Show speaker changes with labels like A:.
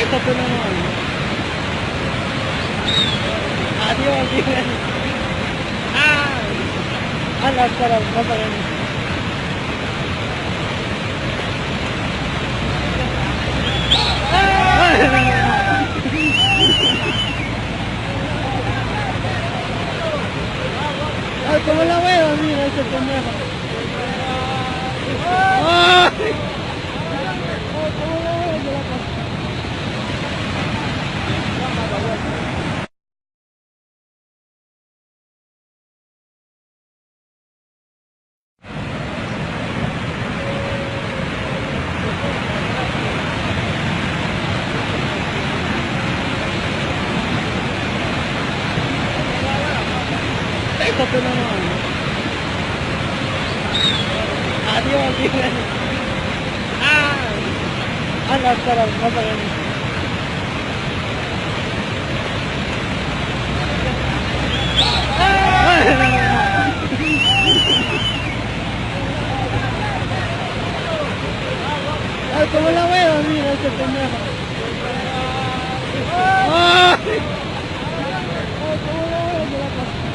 A: Tú naman. Adiós, dile. Alas, para, Ay, ¿cómo la veo? Mira ese pendejo. Ay, ¿cómo la veo? Yo la paso. Tú naman. Adiós, dile. Alas, para, Ay, ¿cómo la veo? Mira ese pendejo. Ay, ¿cómo la veo? Yo la paso.